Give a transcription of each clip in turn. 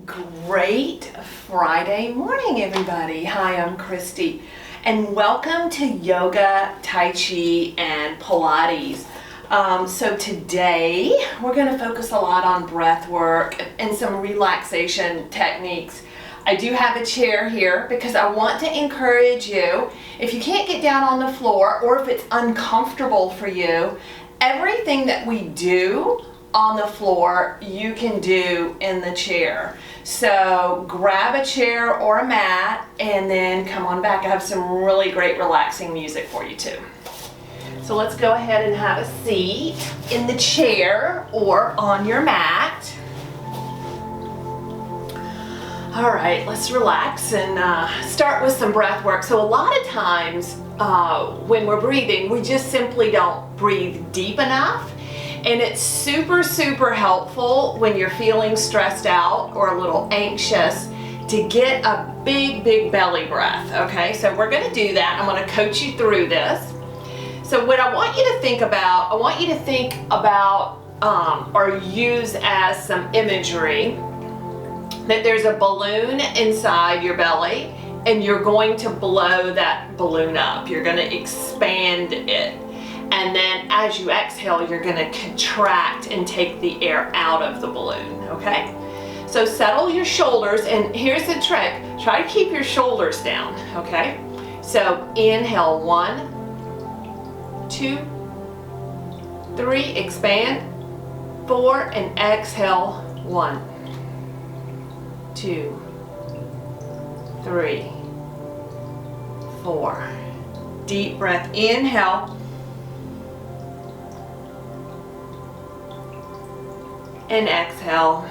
Great Friday morning, everybody. Hi, I'm Christy, and welcome to Yoga, Tai Chi, and Pilates. So today we're going to focus a lot on breath work and some relaxation techniques. I do have a chair here because I want to encourage you, if you can't get down on the floor or if it's uncomfortable for you, everything that we do on the floor you can do in the chair. So grab a chair or a mat and then come on back. I have some really great relaxing music for you too. So let's go ahead and have a seat in the chair or on your mat. All right, let's relax and start with some breath work. So a lot of times when we're breathing, we just simply don't breathe deep enough. And it's super helpful when you're feeling stressed out or a little anxious to get a big belly breath, okay? So we're gonna do that. I'm gonna coach you through this. So what I want you to think about, or use as some imagery, that there's a balloon inside your belly and you're going to blow that balloon up. You're gonna expand it. And then as you exhale, you're gonna contract and take the air out of the balloon, okay? So settle your shoulders, and here's the trick. Try to keep your shoulders down, okay? So inhale, 1, 2, 3, expand, 4, and exhale, 1, 2, 3, 4. Deep breath, inhale. And exhale.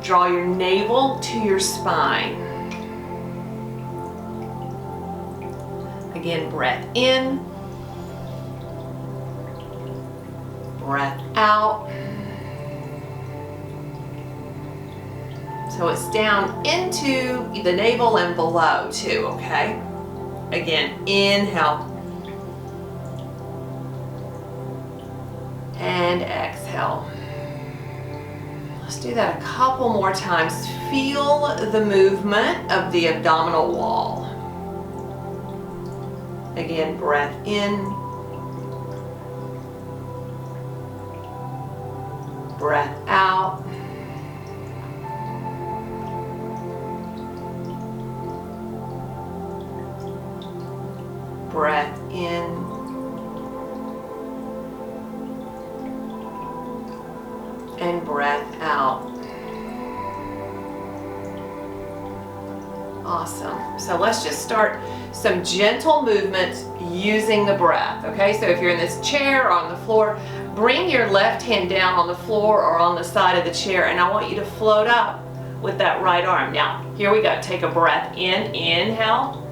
Draw your navel to your spine. Again, breath in, breath out. So it's down into the navel and below too, okay? Again, inhale. And exhale. Let's do that a couple more times. Feel the movement of the abdominal wall. Again, breath in, breath out. Breath in. And breath out. Awesome. So let's just start some gentle movements using the breath, okay? So if you're in this chair or on the floor, bring your left hand down on the floor or on the side of the chair, and I want you to float up with that right arm. Now, here we go. Take a breath in, inhale.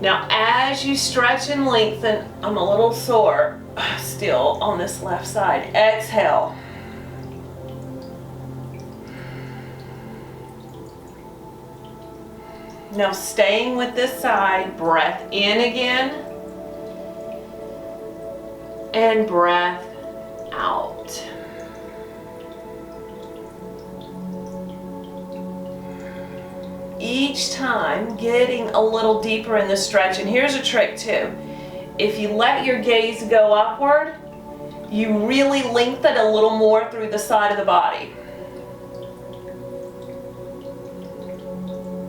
Now, as you stretch and lengthen, I'm a little sore still on this left side. Exhale. Now staying with this side, breath in again and breath out. Each time getting a little deeper in the stretch. And here's a trick too. If you let your gaze go upward, you really lengthen a little more through the side of the body.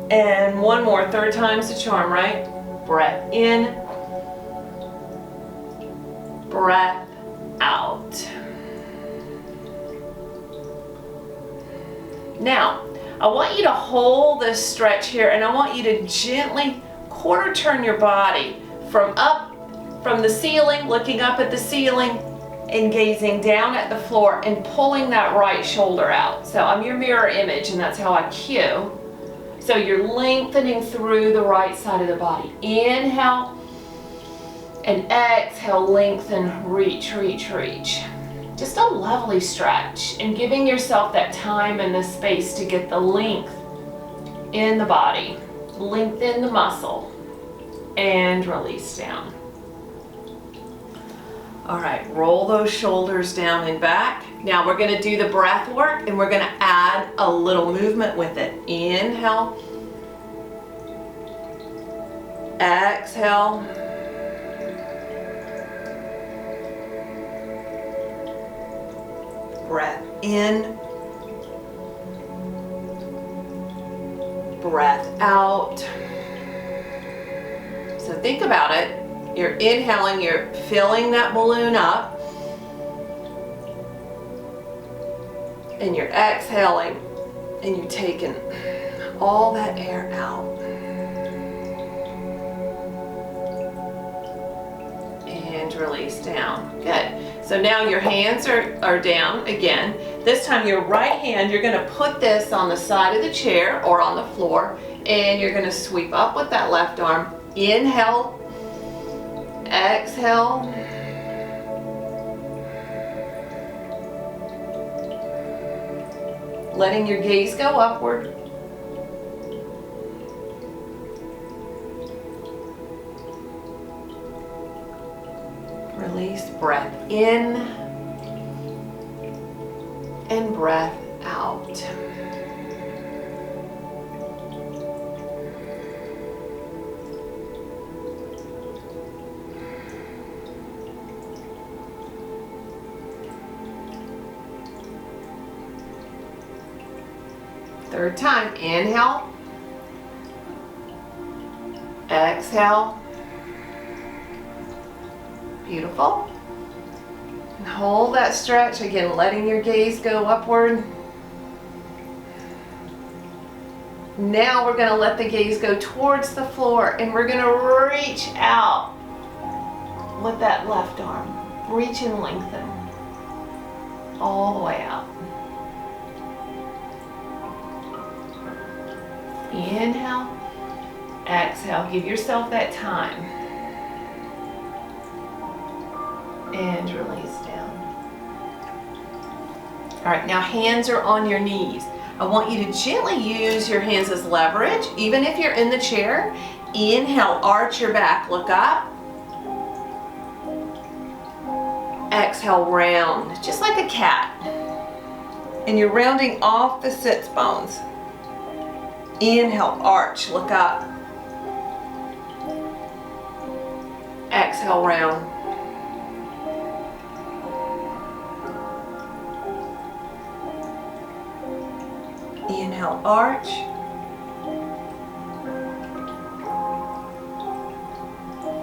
And one more, third time's the charm, right? Breath in, breath out. Now, I want you to hold this stretch here, and I want you to gently quarter turn your body from the ceiling, looking up at the ceiling and gazing down at the floor and pulling that right shoulder out. So I'm your mirror image, and that's how I cue. So you're lengthening through the right side of the body. Inhale and exhale, lengthen, reach. Just a lovely stretch, and giving yourself that time and the space to get the length in the body. Lengthen the muscle and release down. All right, roll those shoulders down and back. Now we're going to do the breath work, and we're going to add a little movement with it. Inhale. Exhale. Breath in. Breath out. So think about it. You're inhaling, you're filling that balloon up. And you're exhaling, and you're taking all that air out. And release down. Good. So now your hands are down again. This time your right hand, you're going to put this on the side of the chair or on the floor, and you're going to sweep up with that left arm. Inhale. Exhale. Letting your gaze go upward. Release, breath in and breath out. Third time, inhale, exhale, beautiful, and hold that stretch, again letting your gaze go upward. Now we're going to let the gaze go towards the floor, and we're going to reach out with that left arm, reach and lengthen all the way out. Inhale, exhale, give yourself that time. And release down. All right, now hands are on your knees. I want you to gently use your hands as leverage, even if you're in the chair. Inhale, arch your back, look up. Exhale, round, just like a cat. And you're rounding off the sits bones. Inhale, arch, look up. Exhale, round. Inhale, arch.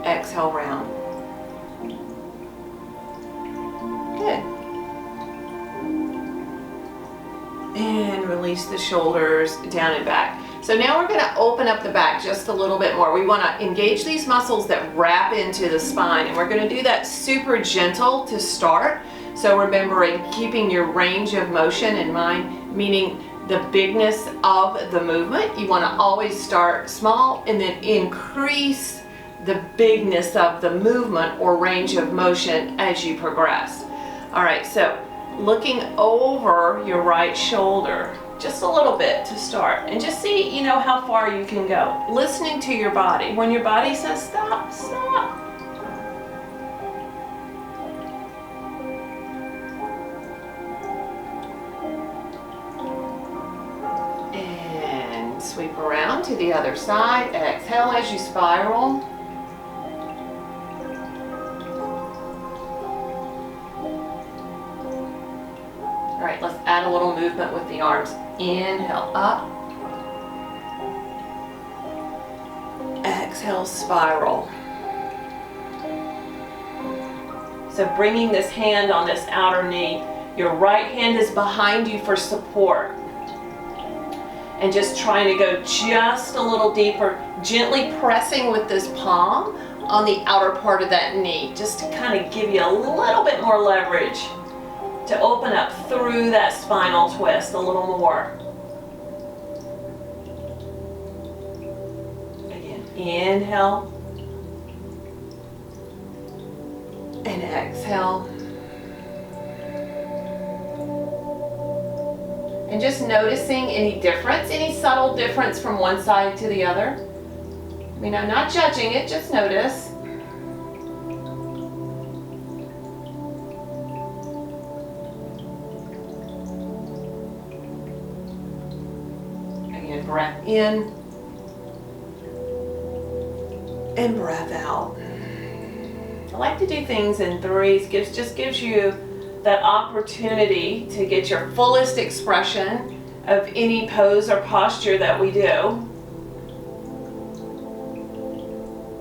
Exhale, round. Good. And release the shoulders down and back. So now we're going to open up the back just a little bit more. We want to engage these muscles that wrap into the spine, and we're going to do that super gentle to start. So remembering keeping your range of motion in mind, meaning the bigness of the movement. You want to always start small and then increase the bigness of the movement or range of motion as you progress. All right, so looking over your right shoulder just a little bit to start, and just see, how far you can go. Listening to your body. When your body says stop, stop. And sweep around to the other side. Exhale as you spiral. All right, let's add a little movement with the arms. Inhale, up. Exhale, spiral. So bringing this hand on this outer knee, your right hand is behind you for support. And just trying to go just a little deeper, gently pressing with this palm on the outer part of that knee, just to kind of give you a little bit more leverage to open up through that spinal twist a little more. Again, inhale and exhale. And just noticing any difference, any subtle difference from one side to the other. I'm not judging it, just notice. in and breath out. I like to do things in threes. Just gives you that opportunity to get your fullest expression of any pose or posture that we do.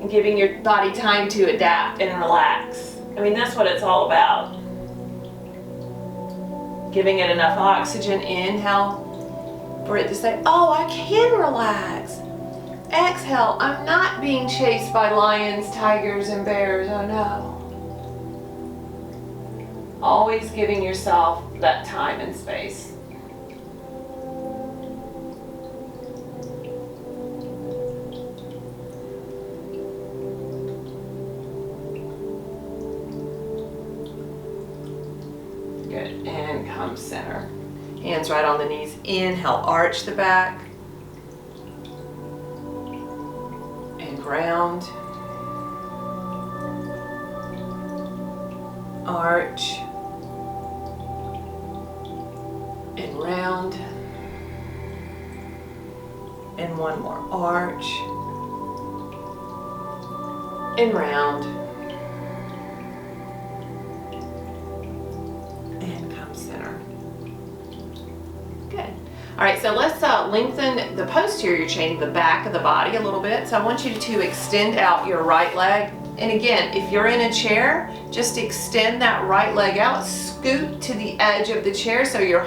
And giving your body time to adapt and relax. I mean, that's what it's all about. Giving it enough oxygen, inhale, for it to say, oh, I can relax. Exhale, I'm not being chased by lions, tigers, and bears, oh no. Always giving yourself that time and space. Good, and come center. Hands right on the knees. Inhale, arch the back. And ground. Arch. And round. And one more. Arch. And round. All right, so let's lengthen the posterior chain of the back of the body a little bit. So I want you to extend out your right leg. And again, if you're in a chair, just extend that right leg out, scoot to the edge of the chair so your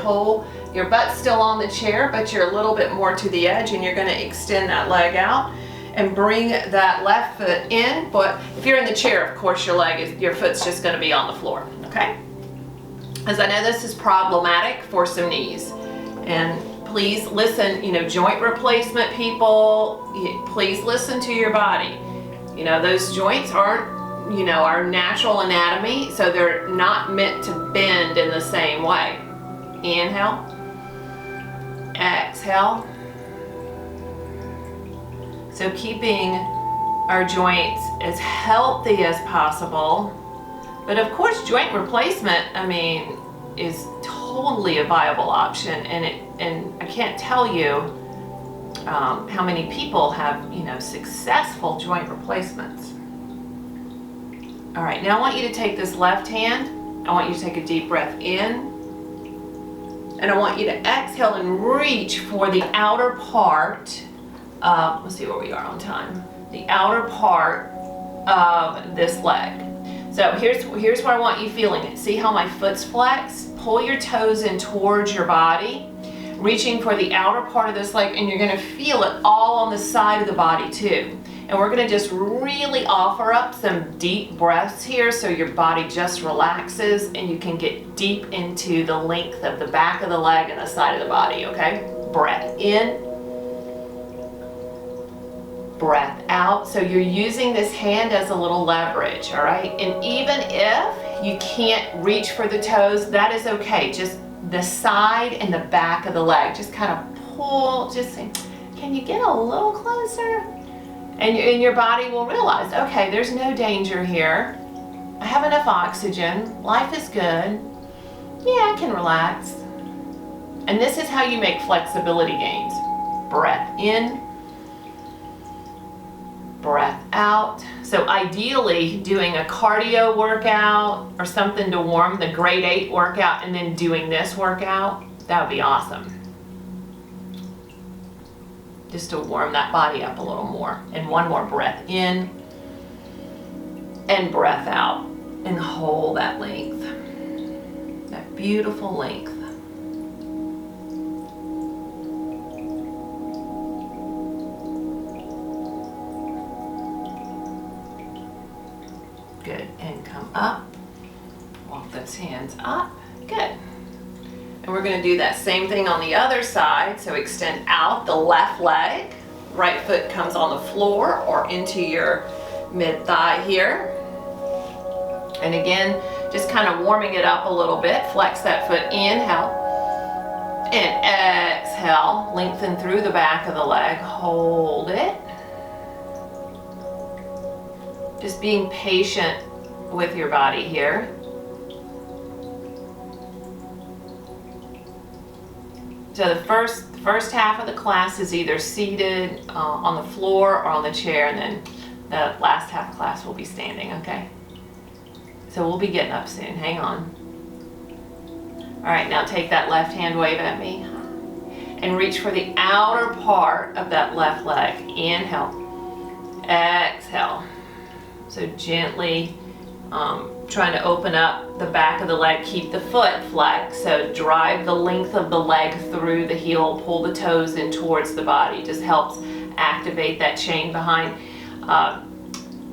butt's still on the chair, but you're a little bit more to the edge, and you're gonna extend that leg out and bring that left foot in. But if you're in the chair, of course, your foot's just gonna be on the floor, okay? As I know this is problematic for some knees. And please listen, joint replacement people, please listen to your body. Those joints aren't, our natural anatomy, so they're not meant to bend in the same way. Inhale, exhale. So keeping our joints as healthy as possible. But of course, joint replacement, is totally a viable option, and I can't tell you how many people have successful joint replacements. All right, now I want you to take this left hand. I want you to take a deep breath in, and I want you to exhale and reach for the outer part. Let's see where we are on time. The outer part of this leg. So here's where I want you feeling it. See how my foot's flexed? Pull your toes in towards your body, reaching for the outer part of this leg, and you're gonna feel it all on the side of the body too. And we're gonna just really offer up some deep breaths here so your body just relaxes and you can get deep into the length of the back of the leg and the side of the body, okay? Breath in, breath out. So you're using this hand as a little leverage, all right? And even if you can't reach for the toes, that is okay. Just the side and the back of the leg. Just kind of pull, just say, can you get a little closer? And your body will realize, okay, there's no danger here. I have enough oxygen. Life is good. Yeah, I can relax. And this is how you make flexibility gains. Breath in, breath out. So ideally doing a cardio workout or something to warm, the grade 8 workout, and then doing this workout, that would be awesome. Just to warm that body up a little more. And one more breath in and breath out, and hold that length, that beautiful length. Good, and come up, walk those hands up, good. And we're gonna do that same thing on the other side. So extend out the left leg, right foot comes on the floor or into your mid thigh here. And again, just kind of warming it up a little bit. Flex that foot, inhale, and exhale. Lengthen through the back of the leg, hold it. Just being patient with your body here. So the first half of the class is either seated on the floor or on the chair, and then the last half of class will be standing, okay? So we'll be getting up soon, hang on. All right, now take that left hand, wave at me, and reach for the outer part of that left leg. Inhale, exhale. So gently trying to open up the back of the leg, keep the foot flexed. So drive the length of the leg through the heel, pull the toes in towards the body. Just helps activate that chain behind.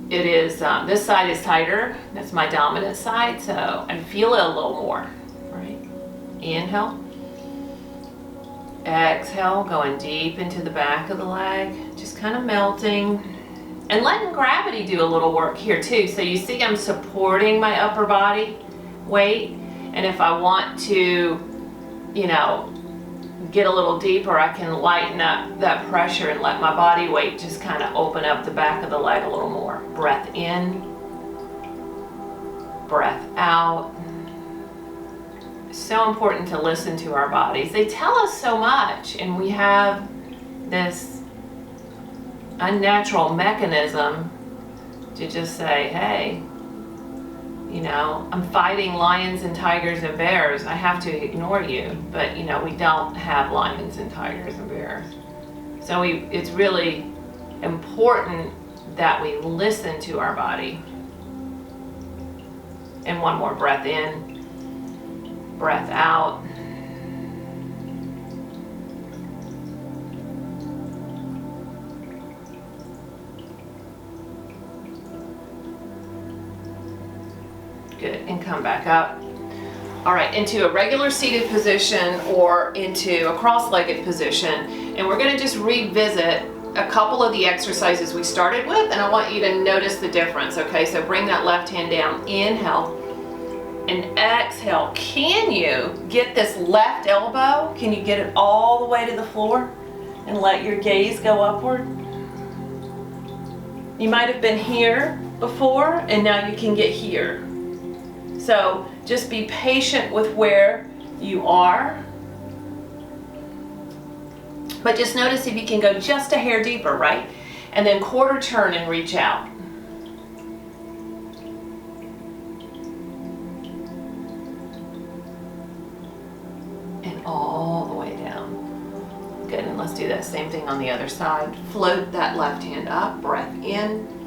It is, this side is tighter. That's my dominant side, so I feel it a little more, right? Inhale. Exhale, going deep into the back of the leg, just kind of melting. And letting gravity do a little work here too. So you see I'm supporting my upper body weight, and if I want to, you know, get a little deeper, I can lighten up that pressure and let my body weight just kind of open up the back of the leg a little more. Breath in, breath out. So important to listen to our bodies. They tell us so much, and we have this unnatural mechanism to just say, hey, you know, I'm fighting lions and tigers and bears. I have to ignore you. But, you know, we don't have lions and tigers and bears. So it's really important that we listen to our body. And one more breath in, breath out. Good, and come back up. All right, into a regular seated position or into a cross-legged position. And we're gonna just revisit a couple of the exercises we started with, and I want you to notice the difference, okay? So bring that left hand down, inhale, and exhale. Can you get this left elbow? Can you get it all the way to the floor and let your gaze go upward? You might have been here before, and now you can get here. So just be patient with where you are. But just notice if you can go just a hair deeper, right? And then quarter turn and reach out. And all the way down. Good, and let's do that same thing on the other side. Float that left hand up, breath in.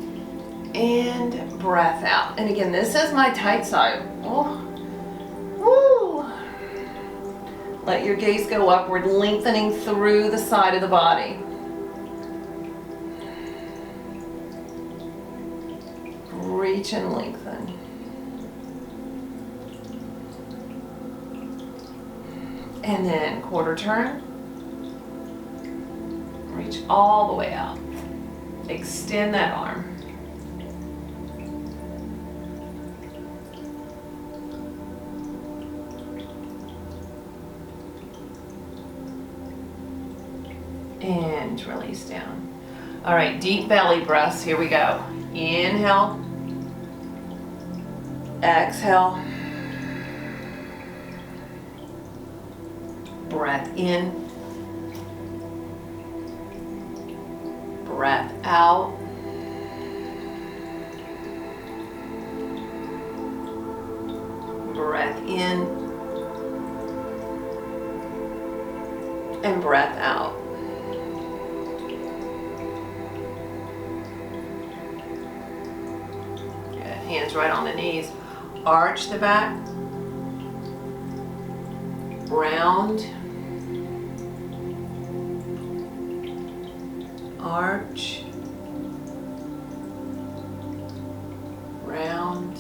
And breath out. And again, this is my tight side. Oh. Woo. Let your gaze go upward, lengthening through the side of the body. Reach and lengthen. And then quarter turn. Reach all the way out. Extend that arm. And release down. All right, deep belly breaths. Here we go. Inhale. Exhale. Breath in. Breath out. Breath in. And breath out. Hands right on the knees. Arch the back. Round. Arch. Round.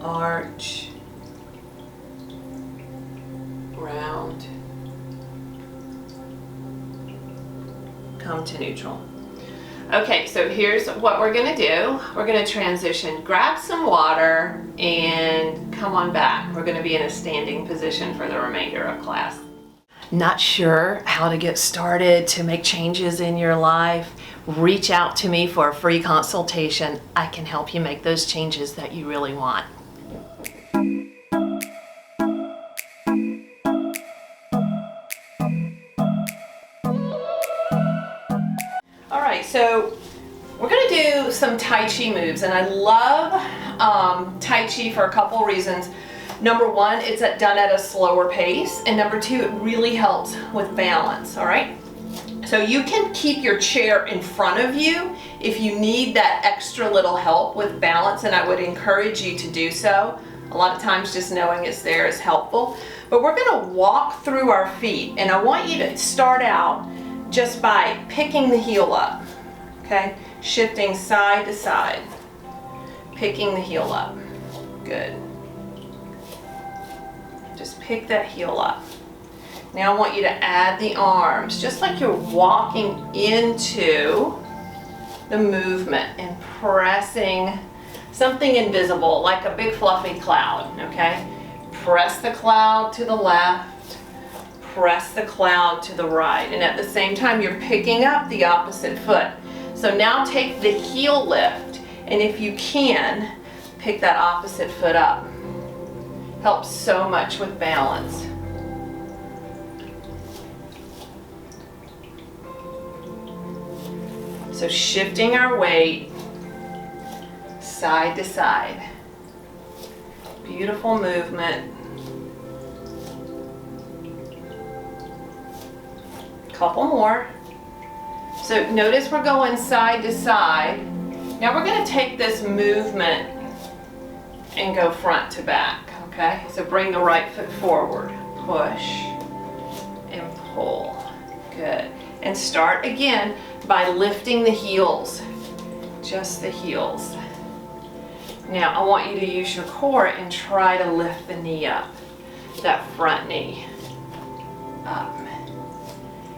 Arch. Round. Come to neutral. Okay, so here's what we're gonna do. We're gonna transition. Grab some water and come on back. We're gonna be in a standing position for the remainder of class. Not sure how to get started to make changes in your life? Reach out to me for a free consultation. I can help you make those changes that you really want. We're going to do some Tai Chi moves, and I love Tai Chi for a couple reasons. Number one, it's done at a slower pace, and number two, it really helps with balance, all right? So you can keep your chair in front of you if you need that extra little help with balance, and I would encourage you to do so. A lot of times just knowing it's there is helpful. But we're going to walk through our feet, and I want you to start out just by picking the heel up, okay? Shifting side to side, picking the heel up. Good. Just pick that heel up. Now I want you to add the arms, just like you're walking into the movement and pressing something invisible, like a big fluffy cloud, okay? Press the cloud to the left, press the cloud to the right, and at the same time you're picking up the opposite foot. So now take the heel lift, and if you can, pick that opposite foot up. Helps so much with balance. So shifting our weight side to side. Beautiful movement. Couple more. So notice we're going side to side. Now we're going to take this movement and go front to back. Okay, so bring the right foot forward, push and pull. Good. And start again by lifting the heels, just the heels. Now I want you to use your core and try to lift the knee up, that front knee up.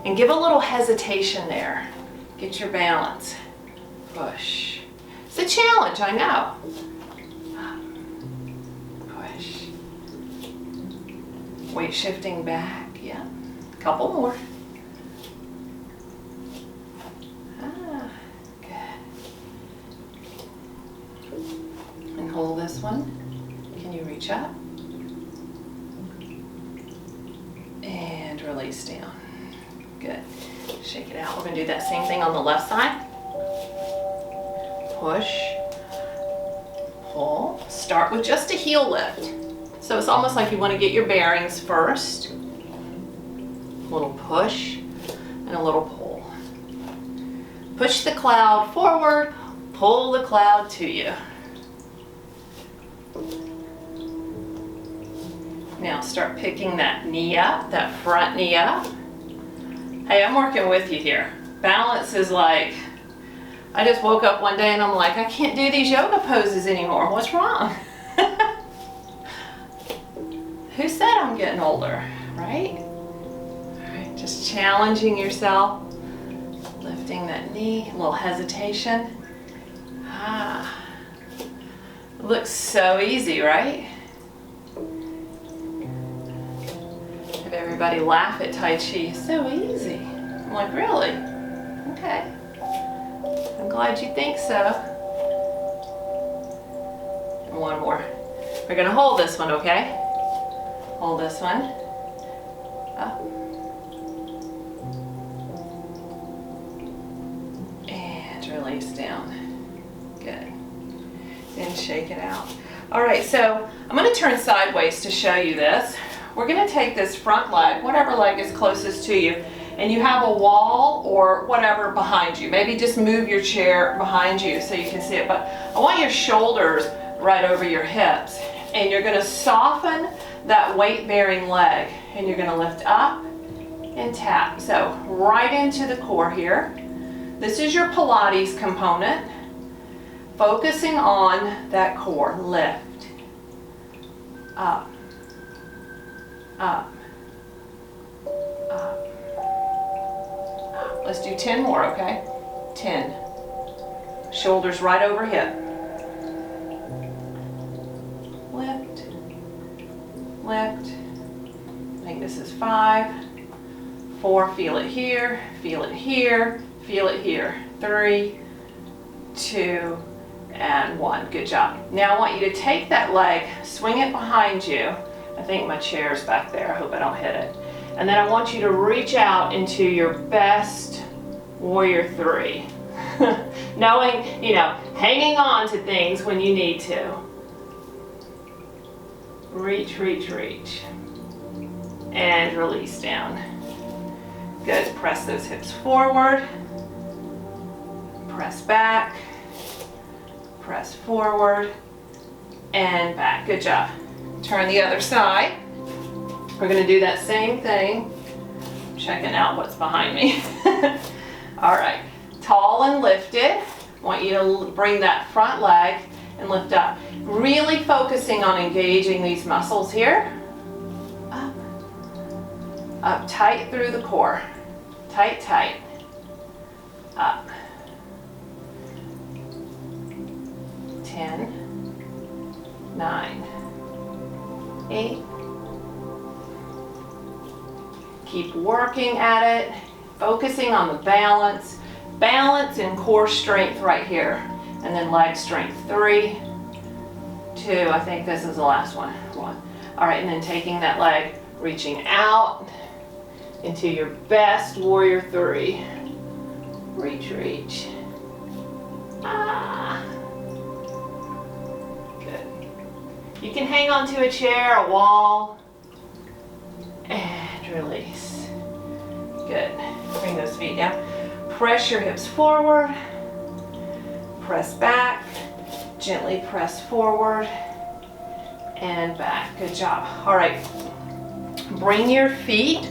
And give a little hesitation there. Get your balance. Push. It's a challenge, I know. Weight shifting back, yeah. Couple more. Good. And hold this one. Can you reach up? And release down. Good. Shake it out. We're going to do that same thing on the left side. Push. Pull. Start with just a heel lift. So it's almost like you want to get your bearings first. A little push and a little pull. Push the cloud forward, pull the cloud to you. Now start picking that knee up, that front knee up. Hey, I'm working with you here. Balance is like, I just woke up one day and I'm like, I can't do these yoga poses anymore. What's wrong? Who said I'm getting older, right? All right, just challenging yourself, lifting that knee, a little hesitation. It looks so easy, right? Have everybody laugh at Tai Chi, so easy. I'm like, really? Okay. I'm glad you think so. And one more. We're gonna hold this one, okay? Hold this one up and release down. Good. Then shake it out. All right, so I'm going to turn sideways to show you this. We're going to take this front leg, whatever leg is closest to you, and you have a wall or whatever behind you. Maybe just move your chair behind you so you can see it, but I want your shoulders right over your hips, and you're going to soften that weight-bearing leg, and you're going to lift up and tap. So right into the core here. This is your Pilates component. Focusing on that core. Lift. Up. Up. Up. Up. Let's do 10 more, okay? 10. Shoulders right over hip. Lift. Lift. I think this is 5. 4, feel it here, feel it here, feel it here. 3, 2, and 1. Good job. Now I want you to take that leg, swing it behind you. I think my chair's back there. I hope I don't hit it. And then I want you to reach out into your best warrior 3. Knowing, you know, hanging on to things when you need to. Reach, reach, reach. And release down. Good, press those hips forward. Press back. Press forward. And back, good job. Turn the other side. We're gonna do that same thing. Checking out what's behind me. All right, tall and lifted. I want you to bring that front leg and lift up. Really focusing on engaging these muscles here. Up. Up tight through the core. Tight, tight. Up. 10, 9, 8. Keep working at it, focusing on the balance. Balance and core strength right here. And then leg strength. 3, 2, I think this is the last one. 1. All right, and then taking that leg, reaching out into your best warrior 3. Reach, reach. Ah. Good. You can hang on to a chair, a wall, and release. Good. Bring those feet down. Press your hips forward. Press back. Gently press forward and back. Good job. All right. Bring your feet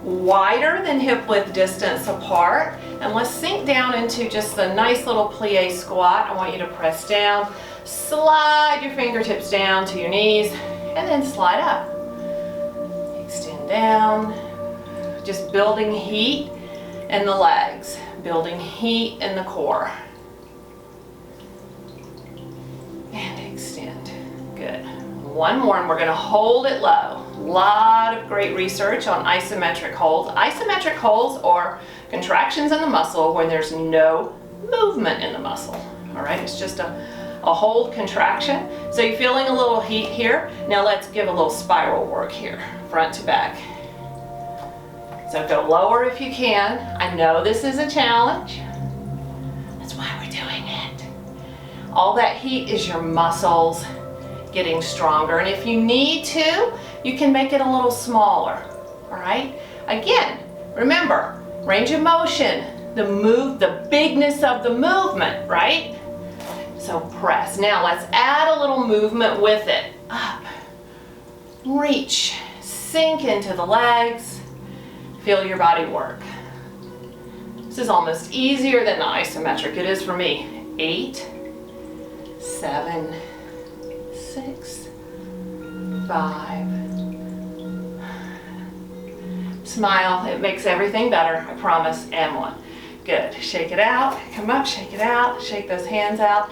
wider than hip width distance apart, and let's sink down into just the nice little plie squat. I want you to press down, slide your fingertips down to your knees, and then slide up. Extend down, just building heat in the legs, building heat in the core. And extend. Good. One more, and we're going to hold it low. A lot of great research on isometric holds. Isometric holds are contractions in the muscle when there's no movement in the muscle. All right, it's just a hold contraction. So you're feeling a little heat here. Now let's give a little spiral work here, front to back. So go lower if you can. I know this is a challenge. That's why we're doing it. All that heat is your muscles getting stronger. And if you need to, you can make it a little smaller. All right? Again, remember, range of motion, the bigness of the movement, right? So press. Now let's add a little movement with it. Up, reach, sink into the legs, feel your body work. This is almost easier than the isometric. It is for me. 8, 7, 6, 5. Smile, it makes everything better, I promise. And 1. Good, shake it out, come up, shake it out, shake those hands out.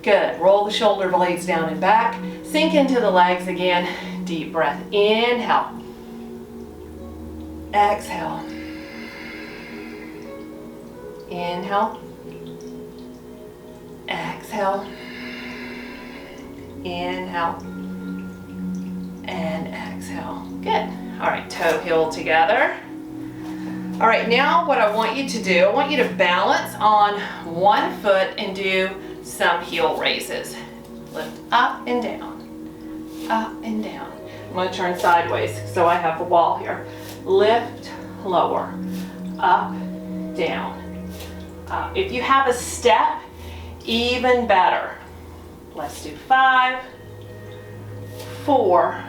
Good, roll the shoulder blades down and back. Sink into the legs again, deep breath. Inhale. Exhale. Inhale. Exhale. Inhale. And exhale. Good. All right, toe heel together. All right, now what I want you to do, I want you to balance on one foot and do some heel raises. Lift up and down, up and down. I'm going to turn sideways so I have the wall here. Lift, lower, up, down, up. If you have a step, even better. Let's do 5, 4,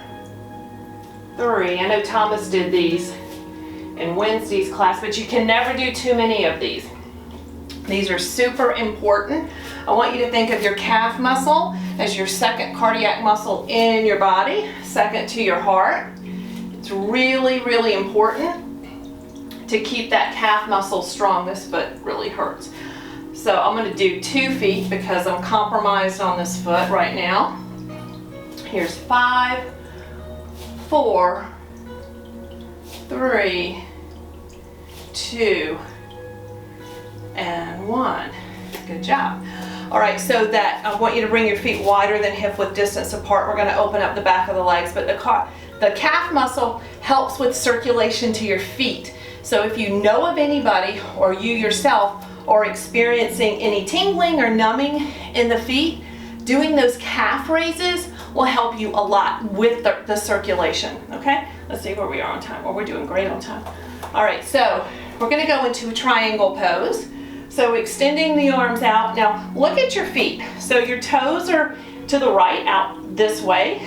3. I know Thomas did these in Wednesday's class, but you can never do too many of these. These are super important. I want you to think of your calf muscle as your second cardiac muscle in your body, second to your heart. It's really, really important to keep that calf muscle strong. This foot really hurts. So I'm going to do 2 feet because I'm compromised on this foot right now. Here's 5, 4, 3, 2, and 1. Good job. All right, so that I want you to bring your feet wider than hip width distance apart. We're going to open up the back of the legs, but the calf muscle helps with circulation to your feet. So if you know of anybody or you yourself or experiencing any tingling or numbing in the feet, doing those calf raises will help you a lot with the circulation, okay? Let's see where we are on time. Well, we're doing great on time. All right, so we're gonna go into a triangle pose. So extending the arms out. Now look at your feet. So your toes are to the right, out this way,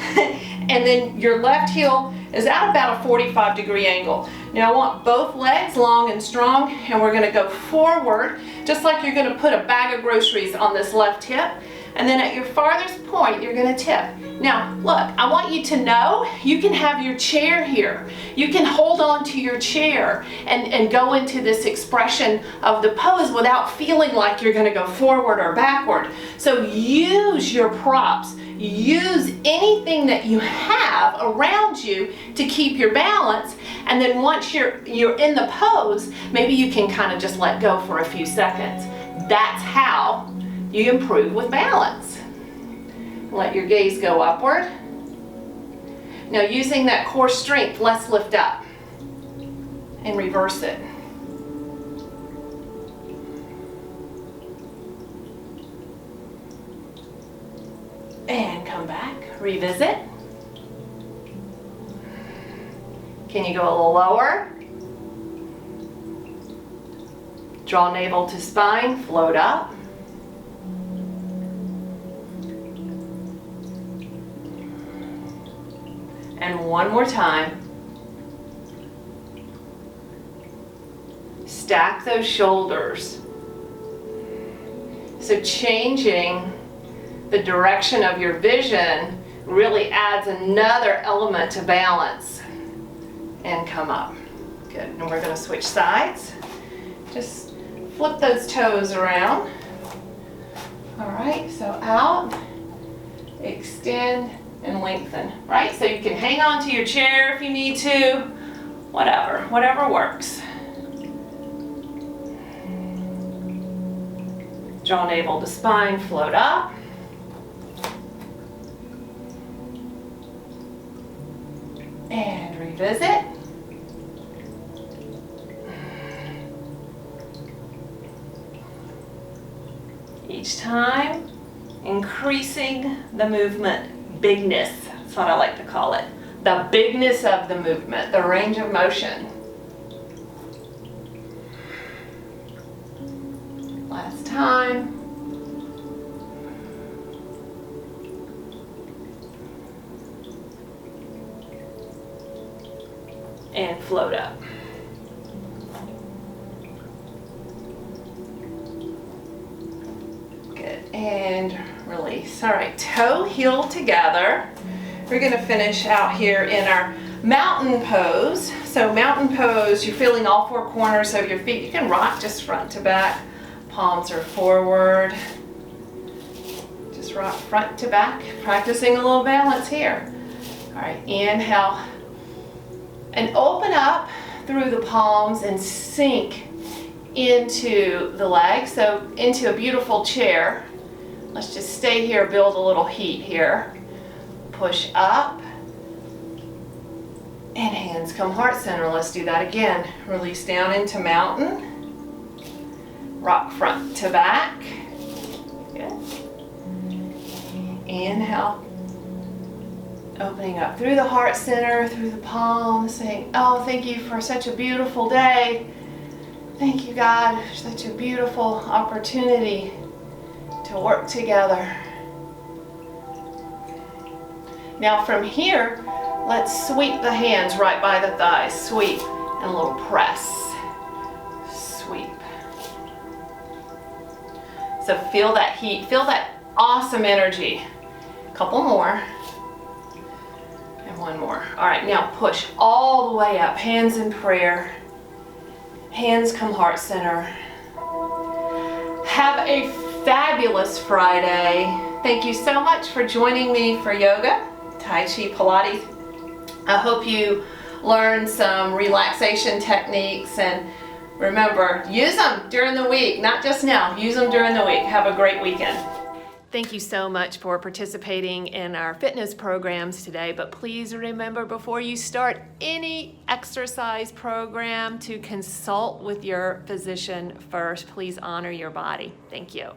and then your left heel is at about a 45-degree angle. Now I want both legs long and strong, and we're gonna go forward, just like you're gonna put a bag of groceries on this left hip, and then at your farthest point, you're gonna tip. Now, look, I want you to know you can have your chair here. You can hold on to your chair and go into this expression of the pose without feeling like you're gonna go forward or backward. So use your props. Use anything that you have around you to keep your balance, and then once you're in the pose, maybe you can kind of just let go for a few seconds. That's how you improve with balance. Let your gaze go upward. Now using that core strength, let's lift up and reverse it. And come back, revisit. Can you go a little lower? Draw navel to spine, float up. And one more time. Stack those shoulders. So changing the direction of your vision really adds another element to balance. And come up. Good. And we're going to switch sides. Just flip those toes around. All right, so out, extend, and lengthen, right? So you can hang on to your chair if you need to, whatever works. Draw navel to spine, float up. And revisit. Each time, increasing the movement bigness. That's what I like to call it. The bigness of the movement, the range of motion. Last time. And float up. Good, and release. All right, toe heel together. We're gonna finish out here in our mountain pose. So mountain pose, you're feeling all four corners of your feet. You can rock just front to back. Palms are forward. Just rock front to back, practicing a little balance here. All right, inhale. And open up through the palms and sink into the legs, so into a beautiful chair. Let's just stay here, build a little heat here. Push up. And hands come heart center. Let's do that again. Release down into mountain. Rock front to back. Good. Inhale. Opening up through the heart center, through the palms, saying, oh, thank you for such a beautiful day. Thank you, God, for such a beautiful opportunity to work together. Now from here, let's sweep the hands right by the thighs. Sweep and a little press. Sweep. So feel that heat, feel that awesome energy. A couple more. One more. All right, now push all the way up. Hands in prayer. Hands come heart center. Have a fabulous Friday. Thank you so much for joining me for yoga, Tai Chi, Pilates. I hope you learned some relaxation techniques, and remember, use them during the week, not just now. Use them during the week. Have a great weekend. Thank you so much for participating in our fitness programs today, but please remember before you start any exercise program to consult with your physician first. Please honor your body. Thank you.